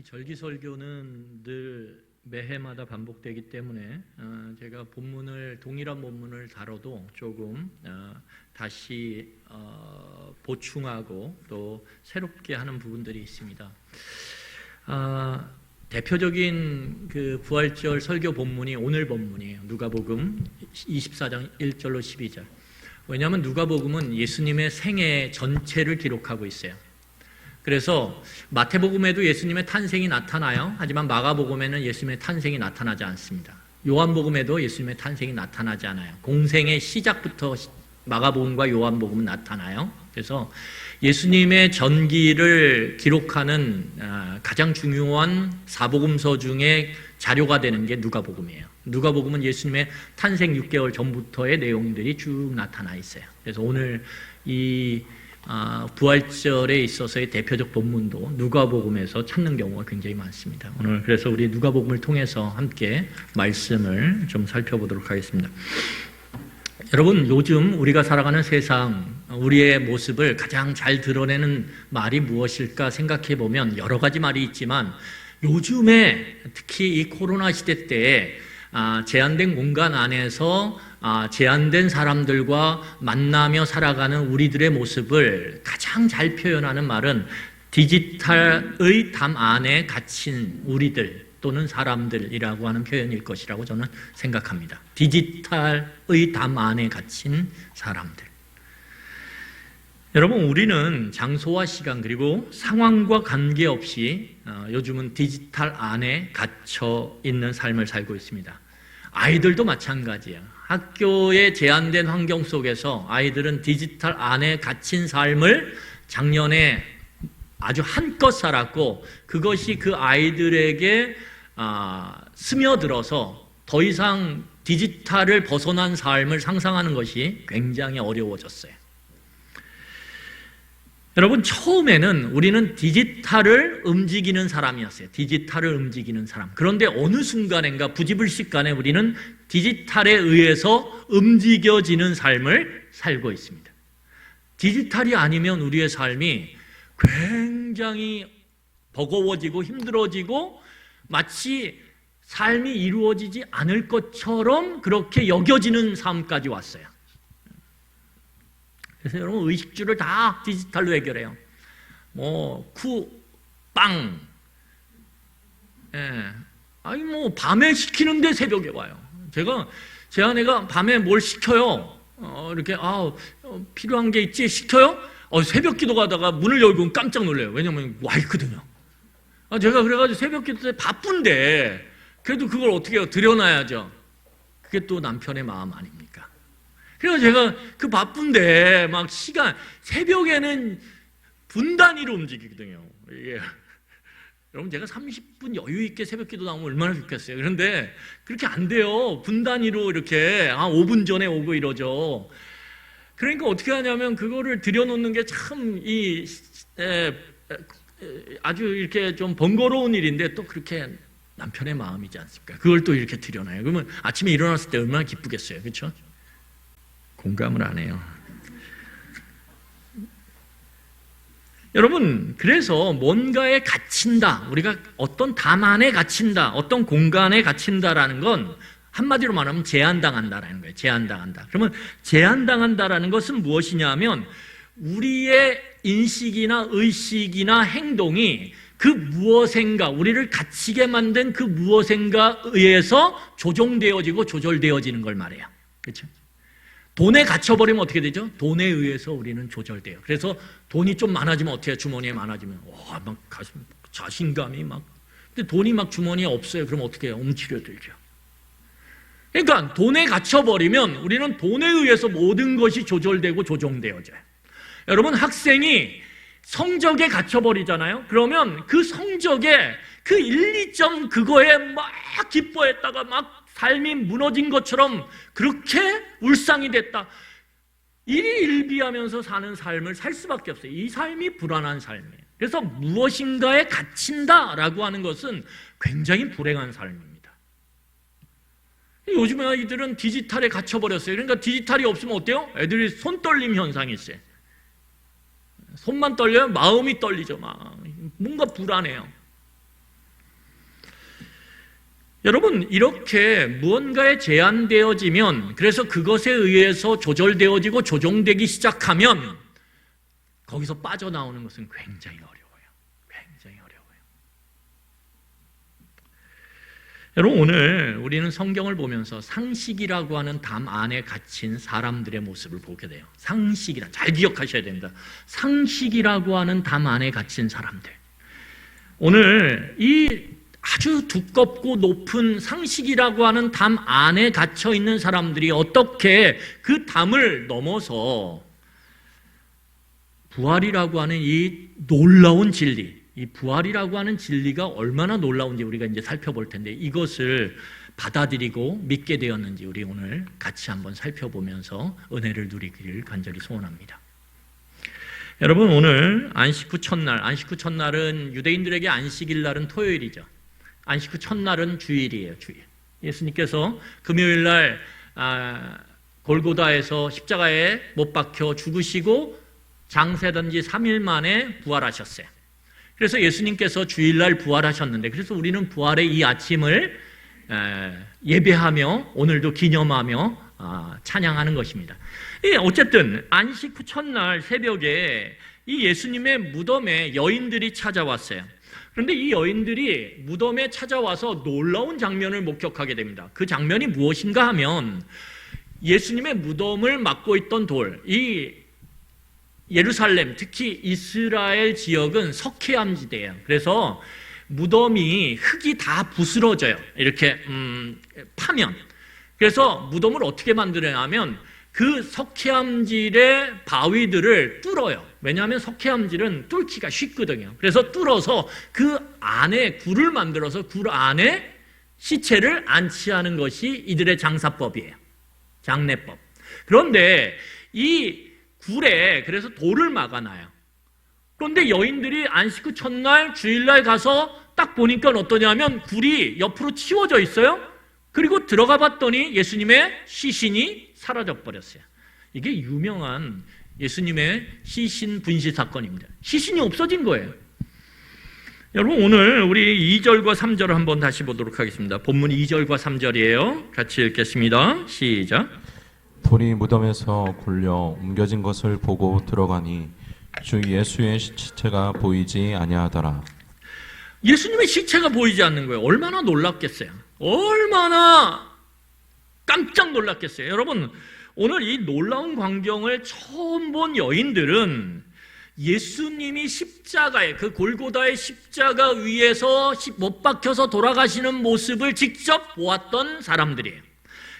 이 절기설교는 늘 매해마다 반복되기 때문에 제가 동일한 본문을 다뤄도 조금 다시 보충하고 또 새롭게 하는 부분들이 있습니다. 대표적인 그 부활절 설교 본문이 오늘 본문이에요. 누가복음 24장 1절로 12절. 왜냐하면 누가복음은 예수님의 생애 전체를 기록하고 있어요. 그래서 마태복음에도 예수님의 탄생이 나타나요. 하지만 마가복음에는 예수님의 탄생이 나타나지 않습니다. 요한복음에도 예수님의 탄생이 나타나지 않아요. 공생의 시작부터 마가복음과 요한복음은 나타나요. 그래서 예수님의 전기를 기록하는 가장 중요한 사복음서 중에 자료가 되는 게 누가복음이에요. 누가복음은 예수님의 탄생 6개월 전부터의 내용들이 쭉 나타나 있어요. 그래서 오늘 이 부활절에 있어서의 대표적 본문도 누가복음에서 찾는 경우가 굉장히 많습니다. 오늘 그래서 우리 누가복음을 통해서 함께 말씀을 좀 살펴보도록 하겠습니다. 여러분, 요즘 우리가 살아가는 세상, 우리의 모습을 가장 잘 드러내는 말이 무엇일까 생각해 보면 여러 가지 말이 있지만 요즘에 특히 이 코로나 시대 때에 제한된 공간 안에서 제한된 사람들과 만나며 살아가는 우리들의 모습을 가장 잘 표현하는 말은 디지털의 담 안에 갇힌 우리들 또는 사람들이라고 하는 표현일 것이라고 저는 생각합니다. 디지털의 담 안에 갇힌 사람들. 여러분, 우리는 장소와 시간 그리고 상황과 관계없이 요즘은 디지털 안에 갇혀 있는 삶을 살고 있습니다. 아이들도 마찬가지예요. 학교의 제한된 환경 속에서 아이들은 디지털 안에 갇힌 삶을 작년에 아주 한껏 살았고 그것이 그 아이들에게 스며들어서 더 이상 디지털을 벗어난 삶을 상상하는 것이 굉장히 어려워졌어요. 여러분, 처음에는 우리는 디지털을 움직이는 사람이었어요. 디지털을 움직이는 사람. 그런데 어느 순간인가 부지불식간에 우리는 디지털에 의해서 움직여지는 삶을 살고 있습니다. 디지털이 아니면 우리의 삶이 굉장히 버거워지고 힘들어지고 마치 삶이 이루어지지 않을 것처럼 그렇게 여겨지는 삶까지 왔어요. 그래서 여러분, 의식주를 다 디지털로 해결해요. 빵. 밤에 시키는데 새벽에 와요. 제 아내가 밤에 뭘 시켜요. 이렇게, 필요한 게 있지? 시켜요? 새벽 기도 가다가 문을 열고 깜짝 놀래요. 왜냐면 와 있거든요. 제가 그래가지고 새벽 기도 때 바쁜데, 그래도 그걸 어떻게 해요? 들여놔야죠. 그게 또 남편의 마음 아닙니까? 그래서 제가 그 바쁜데 막 새벽에는 분 단위로 움직이거든요. 이게. 여러분, 제가 30분 여유 있게 새벽 기도 나오면 얼마나 좋겠어요. 그런데 그렇게 안 돼요. 분 단위로 이렇게 5분 전에 오고 이러죠. 그러니까 어떻게 하냐면 그거를 들여놓는 게 참 아주 이렇게 좀 번거로운 일인데 또 그렇게 남편의 마음이지 않습니까? 그걸 또 이렇게 들여놔요. 그러면 아침에 일어났을 때 얼마나 기쁘겠어요. 그렇죠? 공감을 안 해요. 여러분, 그래서 뭔가에 갇힌다, 우리가 어떤 담 안에 갇힌다, 어떤 공간에 갇힌다라는 건 한마디로 말하면 제한당한다라는 거예요. 제한당한다. 그러면 제한당한다라는 것은 무엇이냐면 우리의 인식이나 의식이나 행동이 그 무엇인가, 우리를 갇히게 만든 그 무엇인가 의해서 조종되어지고 조절되어지는 걸 말해요. 그렇죠? 돈에 갇혀버리면 어떻게 되죠? 돈에 의해서 우리는 조절돼요. 그래서 돈이 좀 많아지면 어떻게 해요? 주머니에 많아지면 막 자신감이 근데 돈이 막 주머니에 없어요. 그럼 어떻게 해요? 움츠려들죠. 그러니까 돈에 갇혀버리면 우리는 돈에 의해서 모든 것이 조절되고 조종되어져요. 여러분, 학생이 성적에 갇혀버리잖아요. 그러면 그 성적에 그 1, 2점 그거에 막 기뻐했다가 막 삶이 무너진 것처럼 그렇게 울상이 됐다. 일희일비하면서 사는 삶을 살 수밖에 없어요. 이 삶이 불안한 삶이에요. 그래서 무엇인가에 갇힌다라고 하는 것은 굉장히 불행한 삶입니다. 요즘 아이들은 디지털에 갇혀버렸어요. 그러니까 디지털이 없으면 어때요? 애들이 손떨림 현상이 있어요. 손만 떨려요? 마음이 떨리죠. 뭔가 불안해요. 여러분, 이렇게 무언가에 제한되어지면, 그래서 그것에 의해서 조절되어지고 조종되기 시작하면 거기서 빠져나오는 것은 굉장히 어려워요. 굉장히 어려워요. 여러분, 오늘 우리는 성경을 보면서 상식이라고 하는 담 안에 갇힌 사람들의 모습을 보게 돼요. 상식이라, 잘 기억하셔야 됩니다. 상식이라고 하는 담 안에 갇힌 사람들. 오늘 이 아주 두껍고 높은 상식이라고 하는 담 안에 갇혀 있는 사람들이 어떻게 그 담을 넘어서 부활이라고 하는 이 놀라운 진리, 이 부활이라고 하는 진리가 얼마나 놀라운지 우리가 이제 살펴볼 텐데, 이것을 받아들이고 믿게 되었는지 우리 오늘 같이 한번 살펴보면서 은혜를 누리기를 간절히 소원합니다. 여러분, 오늘 안식 후 첫날, 안식 후 첫날은 유대인들에게 안식일 날은 토요일이죠. 안식 후 첫날은 주일이에요. 주일. 예수님께서 금요일 날 골고다에서 십자가에 못 박혀 죽으시고 장세된 지 3일 만에 부활하셨어요. 그래서 예수님께서 주일날 부활하셨는데, 그래서 우리는 부활의 이 아침을 예배하며 오늘도 기념하며 찬양하는 것입니다. 어쨌든 안식 후 첫날 새벽에 이 예수님의 무덤에 여인들이 찾아왔어요. 그런데 이 여인들이 무덤에 찾아와서 놀라운 장면을 목격하게 됩니다. 그 장면이 무엇인가 하면, 예수님의 무덤을 막고 있던 돌, 이 예루살렘, 특히 이스라엘 지역은 석회암지대예요. 그래서 무덤이 흙이 다 부스러져요. 이렇게 파면. 그래서 무덤을 어떻게 만드냐면 그 석회암질의 바위들을 뚫어요. 왜냐하면 석회암질은 뚫기가 쉽거든요. 그래서 뚫어서 그 안에 굴을 만들어서 굴 안에 시체를 안치하는 것이 이들의 장사법이에요. 장례법. 그런데 이 굴에 그래서 돌을 막아놔요. 그런데 여인들이 안식 후 첫날 주일날 가서 딱 보니까 어떠냐면 굴이 옆으로 치워져 있어요. 그리고 들어가 봤더니 예수님의 시신이 사라져 버렸어요. 이게 유명한 예수님의 시신 분실 사건입니다. 시신이 없어진 거예요. 여러분, 오늘 우리 2절과 3절을 한번 다시 보도록 하겠습니다. 본문 2절과 3절이에요. 같이 읽겠습니다. 시작. 돌이 무덤에서 굴려 옮겨진 것을 보고 들어가니 주 예수의 시체가 보이지 아니하더라. 예수님의 시체가 보이지 않는 거예요. 얼마나 놀랍겠어요. 얼마나 깜짝 놀랐겠어요. 여러분, 오늘 이 놀라운 광경을 처음 본 여인들은 예수님이 십자가에, 그 골고다의 십자가 위에서 못 박혀서 돌아가시는 모습을 직접 보았던 사람들이에요.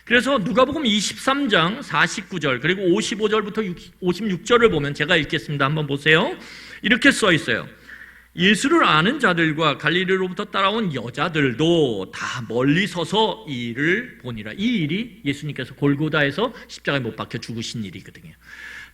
그래서 누가복음 23장 49절 그리고 55절부터 56절을 보면, 제가 읽겠습니다. 한번 보세요. 이렇게 써 있어요. 예수를 아는 자들과 갈릴리로부터 따라온 여자들도 다 멀리 서서 이 일을 보니라. 이 일이 예수님께서 골고다에서 십자가에 못 박혀 죽으신 일이거든요.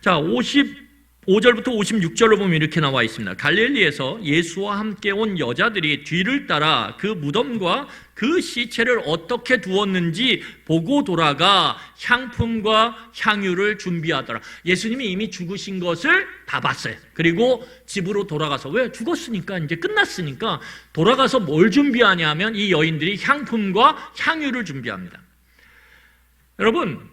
자, 55절부터 56절로 보면 이렇게 나와 있습니다. 갈릴리에서 예수와 함께 온 여자들이 뒤를 따라 그 무덤과 그 시체를 어떻게 두었는지 보고 돌아가 향품과 향유를 준비하더라. 예수님이 이미 죽으신 것을 다 봤어요. 그리고 집으로 돌아가서, 왜? 죽었으니까, 이제 끝났으니까 돌아가서 뭘 준비하냐 하면 이 여인들이 향품과 향유를 준비합니다. 여러분,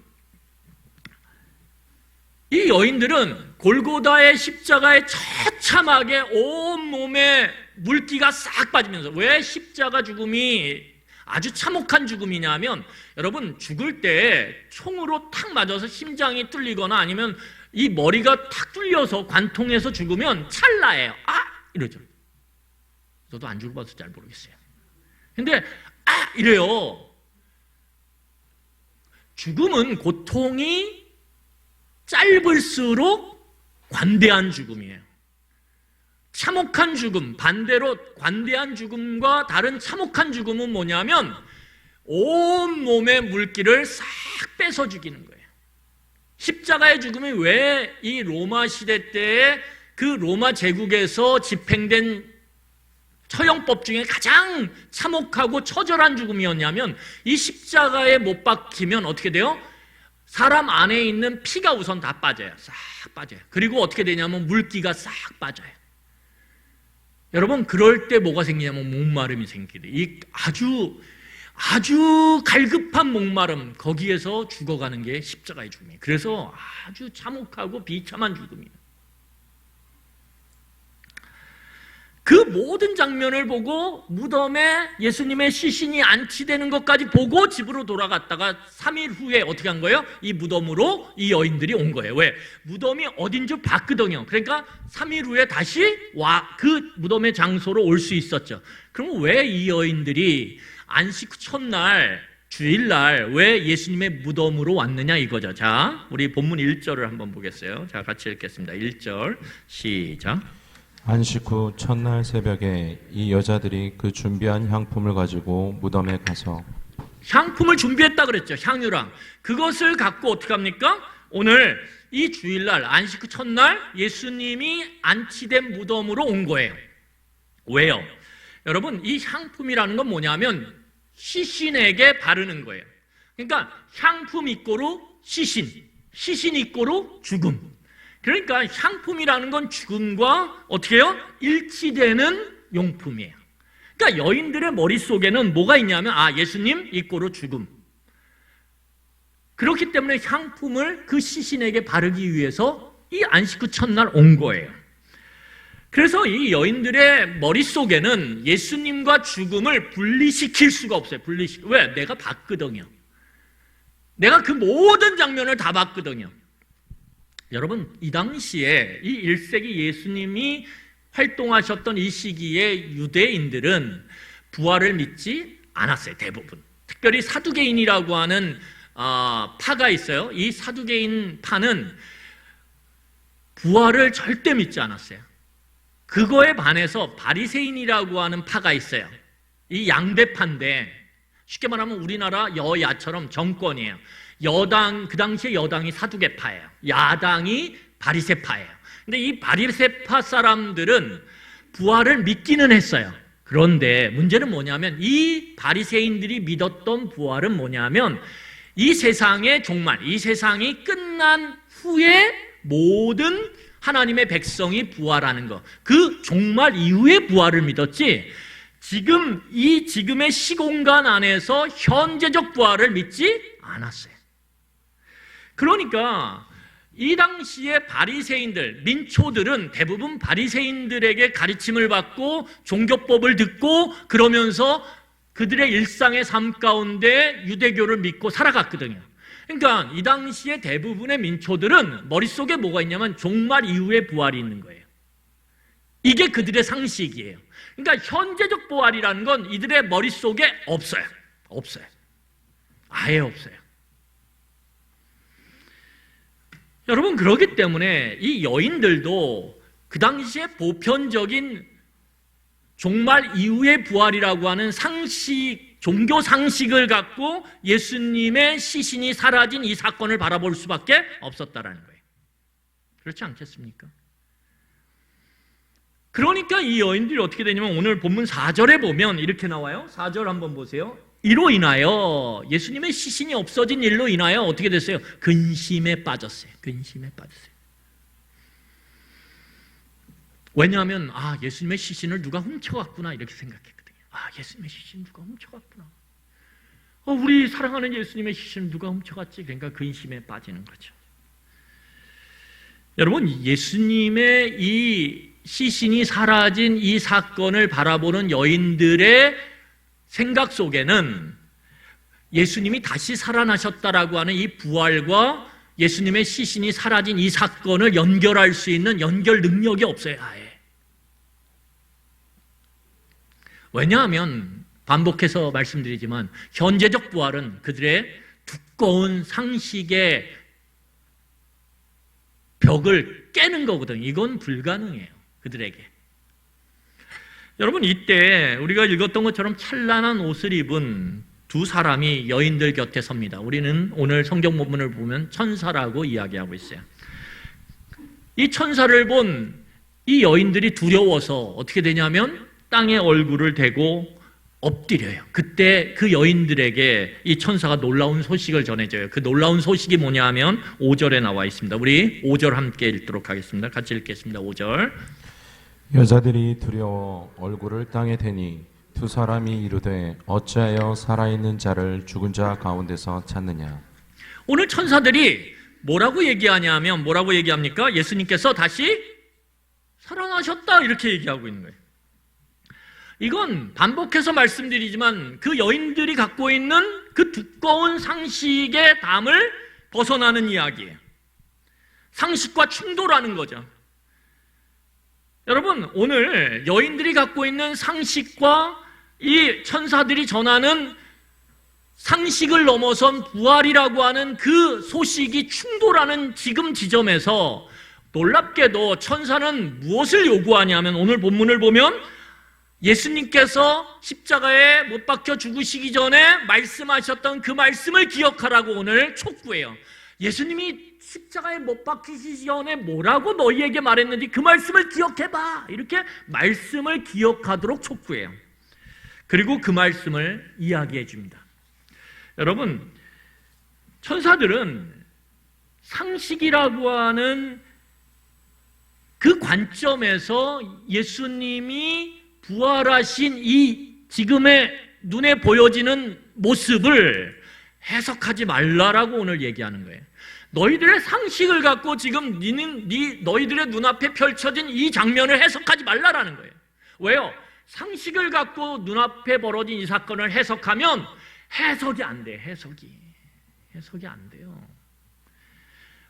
이 여인들은 골고다의 십자가에 처참하게 온몸에 물기가 싹 빠지면서, 왜 십자가 죽음이 아주 참혹한 죽음이냐면, 여러분, 죽을 때 총으로 탁 맞아서 심장이 뚫리거나 아니면 이 머리가 탁 뚫려서 관통해서 죽으면 찰나예요. 이러죠. 저도 안 죽어봐서 잘 모르겠어요. 근데 이래요. 죽음은 고통이 짧을수록 관대한 죽음이에요. 참혹한 죽음, 반대로 관대한 죽음과 다른 참혹한 죽음은 뭐냐면 온몸의 물기를 싹 뺏어 죽이는 거예요. 십자가의 죽음이 왜 이 로마 시대 때에 그 로마 제국에서 집행된 처형법 중에 가장 참혹하고 처절한 죽음이었냐면, 이 십자가에 못 박히면 어떻게 돼요? 사람 안에 있는 피가 우선 다 빠져요. 싹 빠져요. 그리고 어떻게 되냐면 물기가 싹 빠져요. 여러분, 그럴 때 뭐가 생기냐면 목마름이 생기게 돼요. 이 아주 아주 갈급한 목마름, 거기에서 죽어가는 게 십자가의 죽음이에요. 그래서 아주 참혹하고 비참한 죽음이에요. 그 모든 장면을 보고 무덤에 예수님의 시신이 안치되는 것까지 보고 집으로 돌아갔다가 3일 후에 어떻게 한 거예요? 이 무덤으로 이 여인들이 온 거예요. 왜? 무덤이 어딘 줄 봤거든요. 그러니까 3일 후에 다시 그 무덤의 장소로 올 수 있었죠. 그럼 왜 이 여인들이 안식 후 첫날 주일날 왜 예수님의 무덤으로 왔느냐 이거죠. 자, 우리 본문 1절을 한번 보겠어요. 자, 같이 읽겠습니다. 1절 시작. 안식 후 첫날 새벽에 이 여자들이 그 준비한 향품을 가지고 무덤에 가서 향품을 준비했다 그랬죠. 향유랑. 그것을 갖고 어떻게 합니까? 오늘 이 주일날 안식 후 첫날 예수님이 안치된 무덤으로 온 거예요. 왜요? 여러분, 이 향품이라는 건 뭐냐면 시신에게 바르는 거예요. 그러니까 향품 이꼬로 시신, 시신 이꼬로 죽음. 그러니까 향품이라는 건 죽음과 어떻게 해요? 일치되는 용품이에요. 그러니까 여인들의 머릿속에는 뭐가 있냐면 예수님 이꼬로 죽음. 그렇기 때문에 향품을 그 시신에게 바르기 위해서 이 안식 후 첫날 온 거예요. 그래서 이 여인들의 머릿속에는 예수님과 죽음을 분리시킬 수가 없어요. 왜? 내가 봤거든요. 내가 그 모든 장면을 다 봤거든요. 여러분, 이 당시에 이 1세기 예수님이 활동하셨던 이 시기에 유대인들은 부활을 믿지 않았어요. 대부분. 특별히 사두개인이라고 하는 파가 있어요. 이 사두개인 파는 부활을 절대 믿지 않았어요. 그거에 반해서 바리새인이라고 하는 파가 있어요. 이 양대파인데 쉽게 말하면 우리나라 여야처럼 정권이에요. 그 당시에 여당이 사두개파예요. 야당이 바리새파예요. 근데 이 바리새파 사람들은 부활을 믿기는 했어요. 그런데 문제는 뭐냐면 이 바리새인들이 믿었던 부활은 뭐냐면 이 세상의 종말, 이 세상이 끝난 후에 모든 하나님의 백성이 부활하는 것, 그 종말 이후의 부활을 믿었지 지금의 시공간 안에서 현재적 부활을 믿지 않았어요. 그러니까 이 당시에 바리새인들, 민초들은 대부분 바리새인들에게 가르침을 받고 종교법을 듣고 그러면서 그들의 일상의 삶 가운데 유대교를 믿고 살아갔거든요. 그러니까 이 당시에 대부분의 민초들은 머릿속에 뭐가 있냐면 종말 이후의 부활이 있는 거예요. 이게 그들의 상식이에요. 그러니까 현재적 부활이라는 건 이들의 머릿속에 없어요. 없어요. 아예 없어요. 여러분, 그렇기 때문에 이 여인들도 그 당시에 보편적인 종말 이후의 부활이라고 하는 상식, 종교 상식을 갖고 예수님의 시신이 사라진 이 사건을 바라볼 수밖에 없었다라는 거예요. 그렇지 않겠습니까? 그러니까 이 여인들이 어떻게 되냐면 오늘 본문 4절에 보면 이렇게 나와요. 4절 한번 보세요. 이로 인하여 예수님의 시신이 없어진 일로 인하여 어떻게 됐어요? 근심에 빠졌어요. 근심에 빠졌어요. 왜냐하면 예수님의 시신을 누가 훔쳐갔구나 이렇게 생각했거든요. 예수님의 시신 누가 훔쳐갔구나. 우리 사랑하는 예수님의 시신을 누가 훔쳐갔지? 그러니까 근심에 빠지는 거죠. 여러분, 예수님의 이 시신이 사라진 이 사건을 바라보는 여인들의 생각 속에는 예수님이 다시 살아나셨다라고 하는 이 부활과 예수님의 시신이 사라진 이 사건을 연결할 수 있는 연결 능력이 없어요. 아예. 왜냐하면 반복해서 말씀드리지만 현재적 부활은 그들의 두꺼운 상식의 벽을 깨는 거거든요. 이건 불가능해요. 그들에게. 여러분, 이때 우리가 읽었던 것처럼 찬란한 옷을 입은 두 사람이 여인들 곁에 섭니다. 우리는 오늘 성경 본문을 보면 천사라고 이야기하고 있어요. 이 천사를 본 이 여인들이 두려워서 어떻게 되냐면 땅에 얼굴을 대고 엎드려요. 그때 그 여인들에게 이 천사가 놀라운 소식을 전해줘요. 그 놀라운 소식이 뭐냐 하면 5절에 나와 있습니다. 우리 5절 함께 읽도록 하겠습니다. 같이 읽겠습니다. 5절. 여자들이 두려워 얼굴을 땅에 대니 두 사람이 이르되 어찌하여 살아있는 자를 죽은 자 가운데서 찾느냐. 오늘 천사들이 뭐라고 얘기하냐면 뭐라고 얘기합니까? 예수님께서 다시 살아나셨다 이렇게 얘기하고 있는 거예요. 이건 반복해서 말씀드리지만 그 여인들이 갖고 있는 그 두꺼운 상식의 담을 벗어나는 이야기예요. 상식과 충돌하는 거죠. 여러분, 오늘 여인들이 갖고 있는 상식과 이 천사들이 전하는 상식을 넘어선 부활이라고 하는 그 소식이 충돌하는 지금 지점에서 놀랍게도 천사는 무엇을 요구하냐면 오늘 본문을 보면 예수님께서 십자가에 못 박혀 죽으시기 전에 말씀하셨던 그 말씀을 기억하라고 오늘 촉구해요. 예수님이 십자가에 못 박히시기 전에 뭐라고 너희에게 말했는지 그 말씀을 기억해봐. 이렇게 말씀을 기억하도록 촉구해요. 그리고 그 말씀을 이야기해 줍니다. 여러분, 천사들은 상식이라고 하는 그 관점에서 예수님이 부활하신 이 지금의 눈에 보여지는 모습을 해석하지 말라라고 오늘 얘기하는 거예요. 너희들의 상식을 갖고 지금 너희들의 눈앞에 펼쳐진 이 장면을 해석하지 말라라는 거예요. 왜요? 상식을 갖고 눈앞에 벌어진 이 사건을 해석하면 해석이 안 돼. 해석이 안 돼요.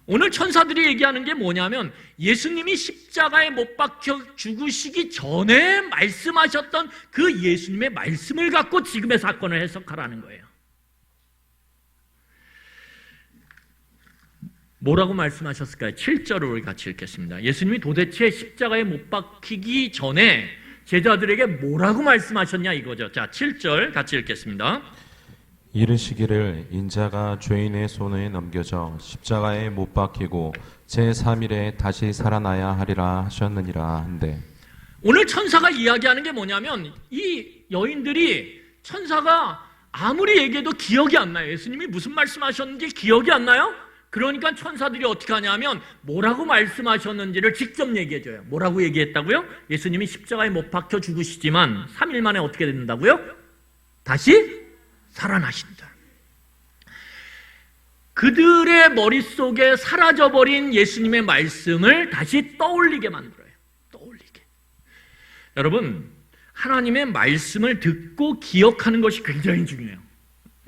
오늘 천사들이 얘기하는 게 뭐냐면 예수님이 십자가에 못 박혀 죽으시기 전에 말씀하셨던 그 예수님의 말씀을 갖고 지금의 사건을 해석하라는 거예요. 뭐라고 말씀하셨을까요? 7절을 우리 같이 읽겠습니다. 예수님이 도대체 십자가에 못 박히기 전에 제자들에게 뭐라고 말씀하셨냐 이거죠. 자, 7절 같이 읽겠습니다. 이르시기를 인자가 죄인의 손에 넘겨져 십자가에 못 박히고 제3일에 다시 살아나야 하리라 하셨느니라 한데, 오늘 천사가 이야기하는 게 뭐냐면 이 여인들이 천사가 아무리 얘기해도 기억이 안 나요. 예수님이 무슨 말씀하셨는지 기억이 안 나요? 그러니까 천사들이 어떻게 하냐면 뭐라고 말씀하셨는지를 직접 얘기해줘요. 뭐라고 얘기했다고요? 예수님이 십자가에 못 박혀 죽으시지만 3일 만에 어떻게 된다고요? 다시 살아나신다. 그들의 머릿속에 사라져버린 예수님의 말씀을 다시 떠올리게 만들어요. 떠올리게. 여러분, 하나님의 말씀을 듣고 기억하는 것이 굉장히 중요해요.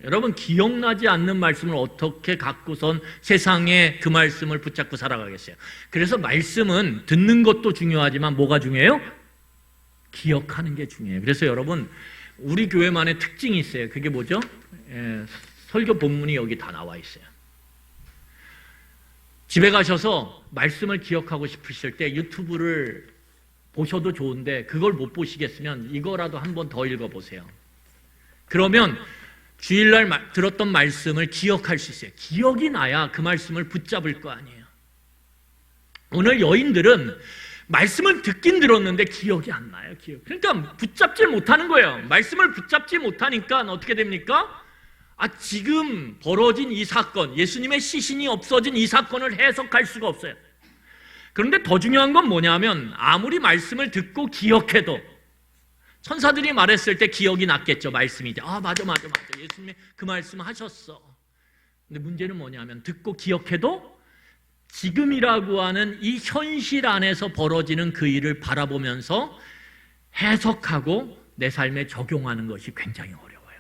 여러분, 기억나지 않는 말씀을 어떻게 갖고선 세상에 그 말씀을 붙잡고 살아가겠어요? 그래서 말씀은 듣는 것도 중요하지만 뭐가 중요해요? 기억하는 게 중요해요. 그래서 여러분, 우리 교회만의 특징이 있어요. 그게 뭐죠? 설교 본문이 여기 다 나와 있어요. 집에 가셔서 말씀을 기억하고 싶으실 때 유튜브를 보셔도 좋은데 그걸 못 보시겠으면 이거라도 한 번 더 읽어보세요. 그러면 주일날 들었던 말씀을 기억할 수 있어요. 기억이 나야 그 말씀을 붙잡을 거 아니에요. 오늘 여인들은 말씀을 듣긴 들었는데 기억이 안 나요. 그러니까 붙잡지 못하는 거예요. 말씀을 붙잡지 못하니까 어떻게 됩니까? 지금 벌어진 이 사건, 예수님의 시신이 없어진 이 사건을 해석할 수가 없어요. 그런데 더 중요한 건 뭐냐면 아무리 말씀을 듣고 기억해도 천사들이 말했을 때 기억이 났겠죠. 말씀이 이제 맞아 예수님이 그 말씀 하셨어. 근데 문제는 뭐냐면 듣고 기억해도 지금이라고 하는 이 현실 안에서 벌어지는 그 일을 바라보면서 해석하고 내 삶에 적용하는 것이 굉장히 어려워요.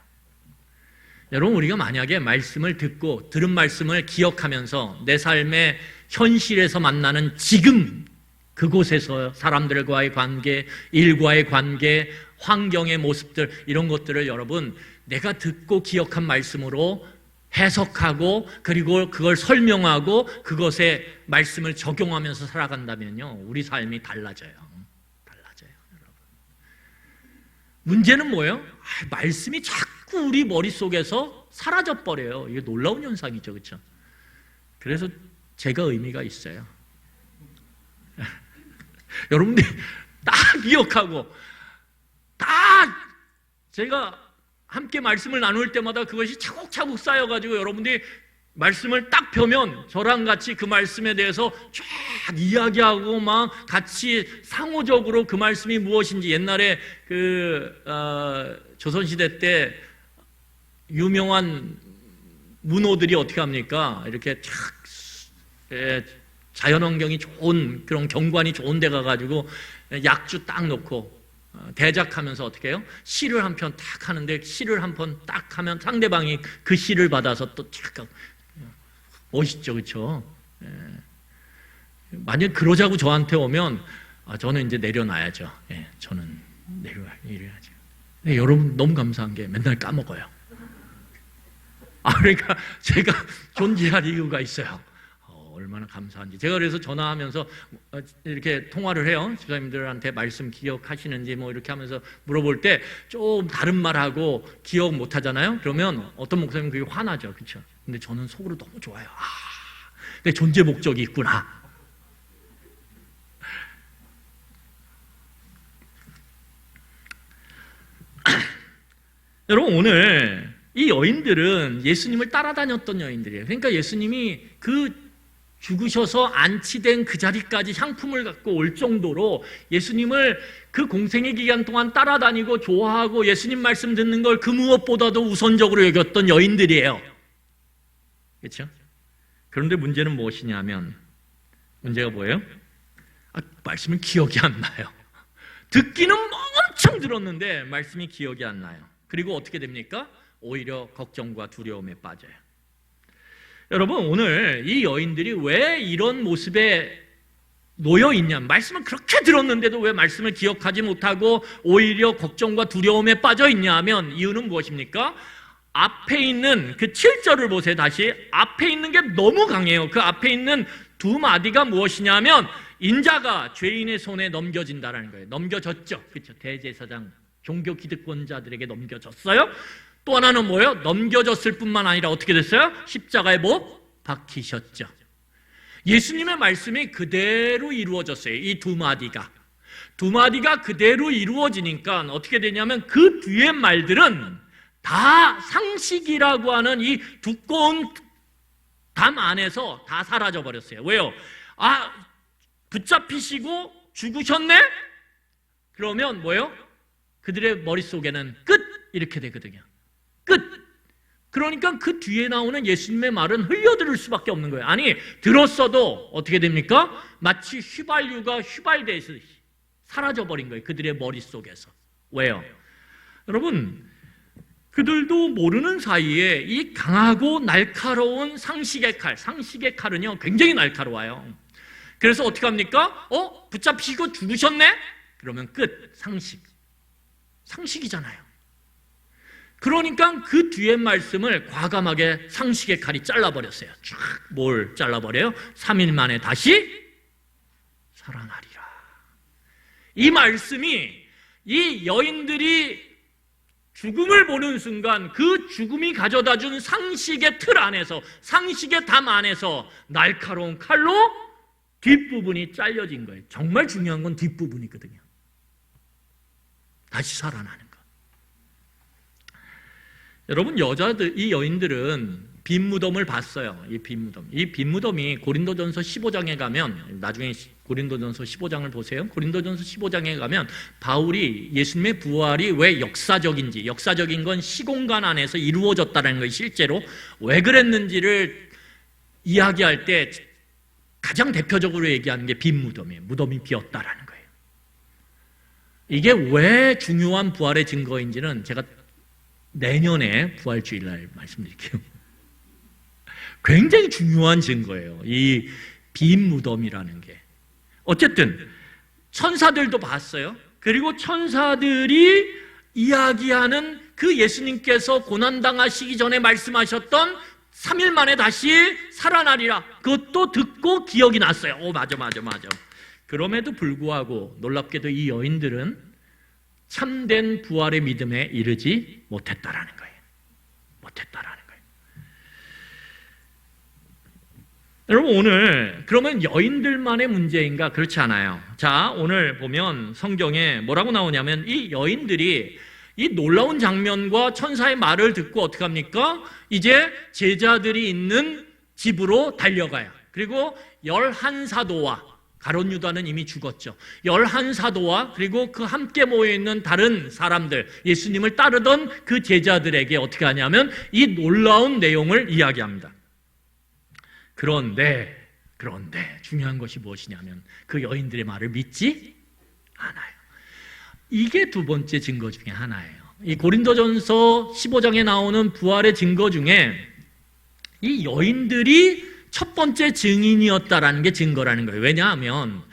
여러분, 우리가 만약에 말씀을 듣고 들은 말씀을 기억하면서 내 삶의 현실에서 만나는 지금 그곳에서 사람들과의 관계, 일과의 관계, 환경의 모습들, 이런 것들을 여러분 내가 듣고 기억한 말씀으로 해석하고 그리고 그걸 설명하고 그것에 말씀을 적용하면서 살아간다면요, 우리 삶이 달라져요. 여러분. 문제는 뭐예요? 말씀이 자꾸 우리 머릿속에서 사라져버려요. 이게 놀라운 현상이죠. 그렇죠? 그래서 제가 의미가 있어요. 여러분들이 딱 기억하고 딱 제가 함께 말씀을 나눌 때마다 그것이 차곡차곡 쌓여가지고 여러분들이 말씀을 딱 펴면 저랑 같이 그 말씀에 대해서 쫙 이야기하고 막 같이 상호적으로 그 말씀이 무엇인지 옛날에 조선시대 때 유명한 문호들이 어떻게 합니까? 이렇게 쫙 자연환경이 좋은 그런 경관이 좋은 데 가가지고 약주 딱 놓고 대작하면서 어떻게 해요? 시를 한 편 딱 하는데 시를 한 편 딱 하면 상대방이 그 시를 받아서 또 쫙 멋있죠, 그렇죠? 만약 그러자고 저한테 오면 저는 이제 내려놔야죠. 저는 이래야죠. 여러분 너무 감사한 게 맨날 까먹어요. 그러니까 제가 존재할 이유가 있어요. 얼마나 감사한지. 제가 그래서 전화하면서 이렇게 통화를 해요. 집사님들한테 말씀 기억하시는지 뭐 이렇게 하면서 물어볼 때 좀 다른 말하고 기억 못 하잖아요. 그러면 어떤 목사님은 그게 화나죠. 그렇죠? 근데 저는 속으로 너무 좋아요. 내 존재 목적이 있구나. 여러분 오늘 이 여인들은 예수님을 따라다녔던 여인들이에요. 그러니까 예수님이 그 죽으셔서 안치된 그 자리까지 향품을 갖고 올 정도로 예수님을 그 공생의 기간 동안 따라다니고 좋아하고 예수님 말씀 듣는 걸 그 무엇보다도 우선적으로 여겼던 여인들이에요. 그렇죠? 그런데 문제는 무엇이냐면 문제가 뭐예요? 말씀은 기억이 안 나요. 듣기는 엄청 들었는데 말씀이 기억이 안 나요. 그리고 어떻게 됩니까? 오히려 걱정과 두려움에 빠져요. 여러분 오늘 이 여인들이 왜 이런 모습에 놓여 있냐? 말씀을 그렇게 들었는데도 왜 말씀을 기억하지 못하고 오히려 걱정과 두려움에 빠져 있냐 하면 이유는 무엇입니까? 앞에 있는 그 7절을 보세요. 다시 앞에 있는 게 너무 강해요. 그 앞에 있는 두 마디가 무엇이냐면 인자가 죄인의 손에 넘겨진다라는 거예요. 넘겨졌죠. 그렇죠? 대제사장 종교 기득권자들에게 넘겨졌어요. 또 하나는 뭐예요? 넘겨졌을 뿐만 아니라 어떻게 됐어요? 십자가에 못 박히셨죠. 예수님의 말씀이 그대로 이루어졌어요. 이 두 마디가. 두 마디가 그대로 이루어지니까 어떻게 되냐면 그 뒤의 말들은 다 상식이라고 하는 이 두꺼운 담 안에서 다 사라져 버렸어요. 왜요? 붙잡히시고 죽으셨네? 그러면 뭐예요? 그들의 머릿속에는 끝! 이렇게 되거든요. 끝! 그러니까 그 뒤에 나오는 예수님의 말은 흘려들을 수밖에 없는 거예요. 아니, 들었어도 어떻게 됩니까? 마치 휘발유가 휘발돼서 사라져버린 거예요. 그들의 머릿속에서. 왜요? 여러분, 그들도 모르는 사이에 이 강하고 날카로운 상식의 칼은요, 굉장히 날카로워요. 그래서 어떻게 합니까? 붙잡히고 죽으셨네? 그러면 끝. 상식이잖아요. 그러니까 그 뒤에 말씀을 과감하게 상식의 칼이 잘라버렸어요. 쫙 뭘 잘라버려요? 3일 만에 다시 살아나리라. 이 말씀이 이 여인들이 죽음을 보는 순간 그 죽음이 가져다준 상식의 틀 안에서, 상식의 담 안에서 날카로운 칼로 뒷부분이 잘려진 거예요. 정말 중요한 건 뒷부분이거든요. 다시 살아나는 것. 여러분, 이 여인들은 빈 무덤을 봤어요. 이 빈 무덤이 고린도전서 15장에 가면, 나중에 고린도전서 15장을 보세요. 고린도전서 15장에 가면 바울이 예수님의 부활이 왜 역사적인 건 시공간 안에서 이루어졌다는 것이 실제로 왜 그랬는지를 이야기할 때 가장 대표적으로 얘기하는 게 빈 무덤이에요. 무덤이 비었다라는 거예요. 이게 왜 중요한 부활의 증거인지는 제가 내년에 부활주일날 말씀드릴게요. 굉장히 중요한 증거예요. 이 빈 무덤이라는 게. 어쨌든 천사들도 봤어요. 그리고 천사들이 이야기하는 그 예수님께서 고난당하시기 전에 말씀하셨던 3일 만에 다시 살아나리라. 그것도 듣고 기억이 났어요. 맞아. 그럼에도 불구하고 놀랍게도 이 여인들은 참된 부활의 믿음에 이르지 못했다라는 거예요. 여러분, 오늘 그러면 여인들만의 문제인가? 그렇지 않아요. 자, 오늘 보면 성경에 뭐라고 나오냐면 이 여인들이 이 놀라운 장면과 천사의 말을 듣고 어떻게 합니까? 이제 제자들이 있는 집으로 달려가요. 그리고 11사도와 가룟 유다는 이미 죽었죠. 11사도와 그리고 그 함께 모여있는 다른 사람들, 예수님을 따르던 그 제자들에게 어떻게 하냐면 이 놀라운 내용을 이야기합니다. 그런데 중요한 것이 무엇이냐면 그 여인들의 말을 믿지 않아요. 이게 두 번째 증거 중에 하나예요. 이 고린도전서 15장에 나오는 부활의 증거 중에 이 여인들이 첫 번째 증인이었다라는 게 증거라는 거예요. 왜냐하면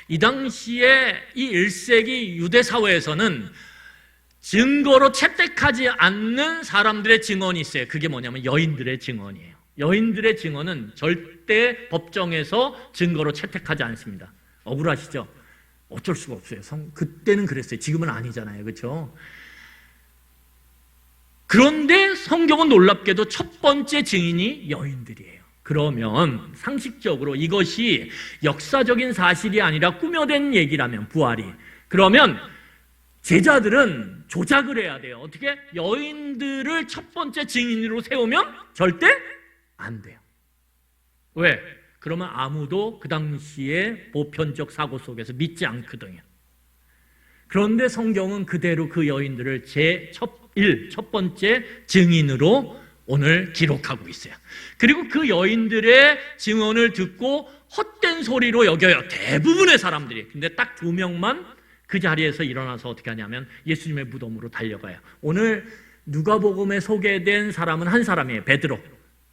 이 당시에 이 1세기 유대 사회에서는 증거로 채택하지 않는 사람들의 증언이 있어요. 그게 뭐냐면 여인들의 증언이에요. 여인들의 증언은 절대 법정에서 증거로 채택하지 않습니다. 억울하시죠? 어쩔 수가 없어요. 그때는 그랬어요. 지금은 아니잖아요. 그렇죠? 그런데 성경은 놀랍게도 첫 번째 증인이 여인들이에요. 그러면 상식적으로 이것이 역사적인 사실이 아니라 꾸며낸 얘기라면, 부활이, 그러면 제자들은 조작을 해야 돼요. 어떻게? 여인들을 첫 번째 증인으로 세우면 절대 안 돼요. 왜? 그러면 아무도 그 당시에 보편적 사고 속에서 믿지 않거든요. 그런데 성경은 그대로 그 여인들을 첫 번째 증인으로 오늘 기록하고 있어요. 그리고 그 여인들의 증언을 듣고 헛된 소리로 여겨요. 대부분의 사람들이. 근데 딱 2명만 그 자리에서 일어나서 어떻게 하냐면 예수님의 무덤으로 달려가요. 오늘 누가복음에 소개된 사람은 한 사람이에요. 베드로.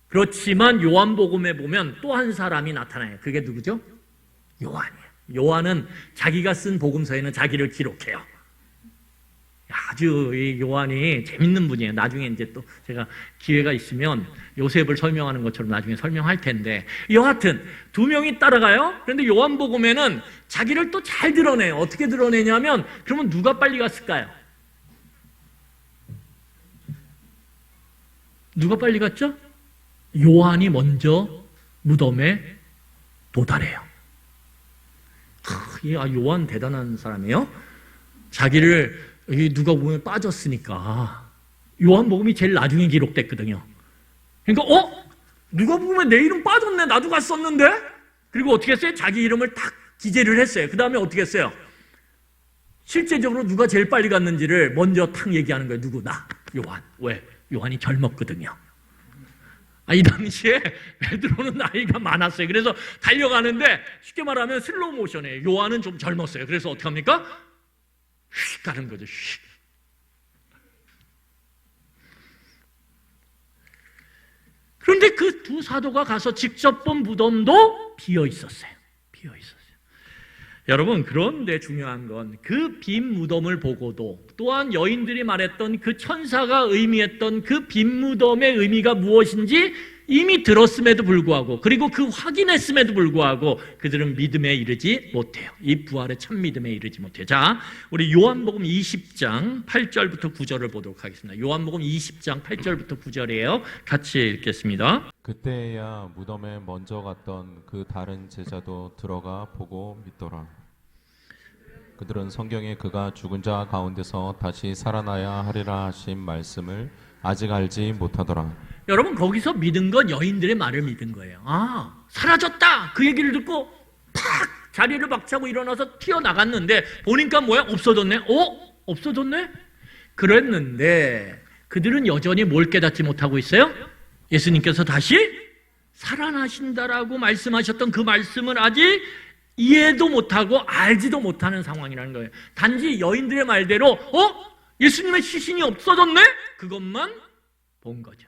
그렇지만 요한복음에 보면 또 한 사람이 나타나요. 그게 누구죠? 요한이에요. 요한은 자기가 쓴 복음서에는 자기를 기록해요. 아주 이 요한이 재밌는 분이에요. 나중에 이제 또 제가 기회가 있으면 요셉을 설명하는 것처럼 나중에 설명할 텐데, 여하튼 2명이 따라가요. 그런데 요한복음에는 자기를 또 잘 드러내요. 어떻게 드러내냐면, 그러면 누가 빨리 갔을까요? 누가 빨리 갔죠? 요한이 먼저 무덤에 도달해요. 요한 대단한 사람이에요. 자기를 누가 보면 빠졌으니까 요한복음이 제일 나중에 기록됐거든요. 그러니까 누가 보면 내 이름 빠졌네, 나도 갔었는데. 그리고 어떻게 했어요? 자기 이름을 딱 기재를 했어요. 그 다음에 어떻게 했어요? 실제적으로 누가 제일 빨리 갔는지를 먼저 탁 얘기하는 거예요. 누구? 나, 요한. 왜? 요한이 젊었거든요. 이 당시에 베드로는 나이가 많았어요. 그래서 달려가는데 쉽게 말하면 슬로우 모션이에요. 요한은 좀 젊었어요. 그래서 어떻게 합니까? 휙 가는 거죠. 휙. 그런데 그 두 사도가 가서 직접 본 무덤도 비어 있었어요. 비어 있었어요. 여러분, 그런데 중요한 건 그 빈 무덤을 보고도, 또한 여인들이 말했던 그 천사가 의미했던 그 빈 무덤의 의미가 무엇인지 이미 들었음에도 불구하고, 그리고 그 확인했음에도 불구하고 그들은 믿음에 이르지 못해요. 이 부활의 참 믿음에 이르지 못해요. 자, 우리 요한복음 20장 8절부터 9절을 보도록 하겠습니다. 요한복음 20장 8절부터 9절이에요. 같이 읽겠습니다. 그때야 무덤에 먼저 갔던 그 다른 제자도 들어가 보고 믿더라. 그들은 성경에 그가 죽은 자 가운데서 다시 살아나야 하리라 하신 말씀을 아직 알지 못하더라. 여러분, 거기서 믿은 건 여인들의 말을 믿은 거예요. 사라졌다! 그 얘기를 듣고 팍! 자리를 박차고 일어나서 튀어나갔는데 보니까 뭐야? 없어졌네? 없어졌네? 그랬는데 그들은 여전히 뭘 깨닫지 못하고 있어요? 예수님께서 다시 살아나신다라고 말씀하셨던 그 말씀을 아직 이해도 못하고 알지도 못하는 상황이라는 거예요. 단지 여인들의 말대로 예수님의 시신이 없어졌네? 그것만 본 거죠.